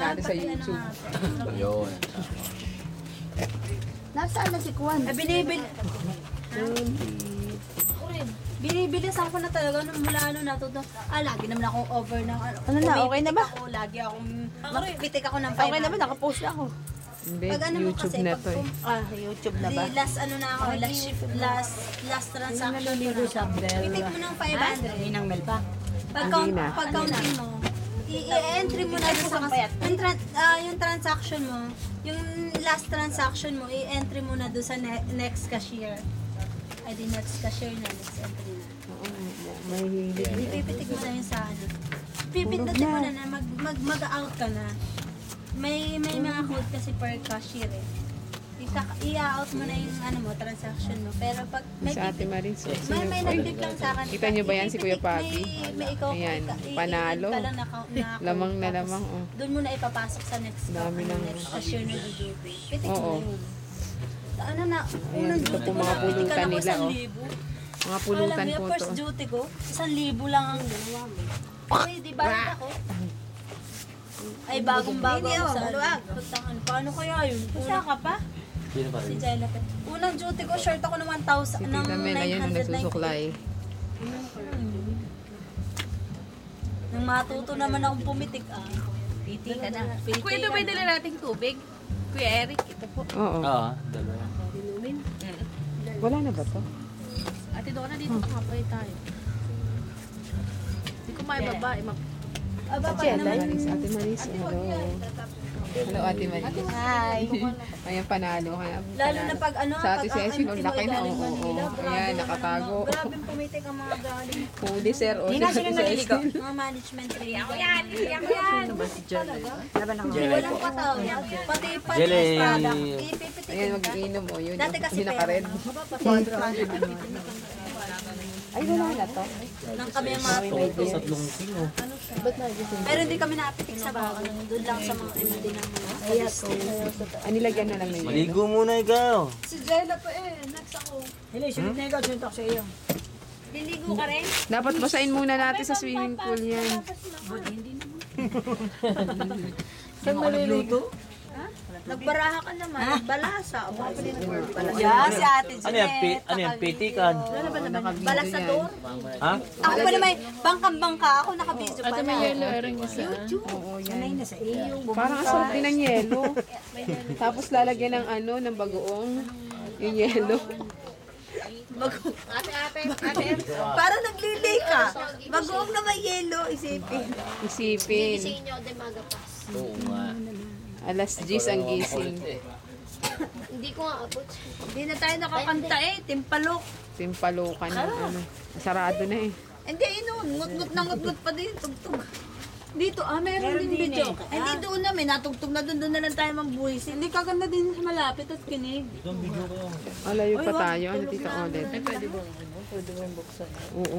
natin sa YouTube. Yun. Nasaan na si Kwan? Binibilisan ko na talaga nung mula natuto. Lagi naman akong over ng Ano na, okay na ba? Ako, lagi akong magpitik ako ng 500. Okay naman, nakapost na ako. Hindi, Pag ano mo YouTube kasi, na pag to eh. YouTube na ba? last ano na ako, last shift, last transaction ko na. Pitik mo ng 500. Ninang Mel pa. Pag counting mo, i-entry mo na doon sa yung transaction mo, yung last transaction mo, i-entry mo na doon sa next cashier. Ay di next cashier na, next entry na. May hilig. Ipipitik mo na yun sa ano. Pipindutin mo na mag-out ka na. May mga code kasi per cashier eh. I-out mo na yung ano mo, transaction mo. Pero pag Si Ate Maris. may nag-tip lang sa akin. Kita niyo ba yan si Kuya Papi? May ikaw, Ayan, panalo. ka lang na code. Lamang na lamang. Oh. Doon mo na ipapasok sa next Dami ng- next cashier na duduty. Pitik mo Oo. na yun. Ano na, Ayan, unang ito duty po ko mga na, pulutan nila, oh. 1,000. Mga pulutan Alam po mo, to. first duty ko, 1,000 lang ang dalawa mo. Ay, di ba ako? Ay, bagong-bago ako sa luwag. Paano kaya yun? Pusa ka pa? Sino pa Si rin? Jella pa. Unang duty ko, short ako ng 1,000, Si ng Tita Mel, ayun ang 990. nagsusuklay. Nang matuto naman akong pumitik, Piti ka na. Kuya, ito ba yung dala nating tubig? Kuya Eric, ito po. Oo. Oo, dalawa. Wala na ba to? Ate Donna, dito kapay tayo. Hindi ko may babae. Aba, pa naman. Maris, Ate Maris. Hello. Hello, Ate Maris. Hi. Ayan, panalo ka na. Lalo na pag ano, Sa Ate Cecil, ang laki na. galing Oo, Manila, oo. grabe Ayan, naman nakatago. ang mga- Grabe pumitik ang mga galing. Huli, sir. O, Hindi na si sila Ate naliligo. Cecil. Mga management training. Ako Laban ako. Jelly Walang po. pataw. Pati Jelly. product. Ayan, Ipipitikin ka. mag-iinom mo. Yun, Dati kasi yung naka-red. Ay, wala na to. Nang kami ang mga Sa tatlong kilo. Pero hindi kami napitik sa bawal. Doon lang sa mga MD ng mga. Nilagyan na lang na yun. Maligo muna ikaw. Si Jella pa next ako. Hili, sunod na ikaw, sunod ako sa iyo. Liligo ka rin? Dapat basahin muna natin sa swimming pool yan. Saan maliligo? Nagbaraha ka naman. Balasa. Balasa. Yeah, si Ate Ano yan? Ano yan? Pitikan? Balasador. Ha? Ako pa naman, bangkang-bangka. Ako nakabidyo pa na. Oo, yan. Sanay na sa iyo. Parang assault din ng yelo. Tapos lalagyan ng ano, ng bagoong. Yung yelo. Para naglilay ka. Bagoong na may yelo, isipin. Isipin. Oo nga. Alas 10 ang gising. Hindi ko nga abot. Hindi na tayo nakakanta timpalok. Timpalukan ng ano. Sarado na eh. Hindi, ngut-ngut na ngut-ngut pa din, tugtog. Dito, meron din video. Hindi doon namin, natugtog na doon na lang tayo magbuhis. Hindi kaganda din sa malapit at kinig. Malayo pa tayo. Ano, Tita Odette? Oo.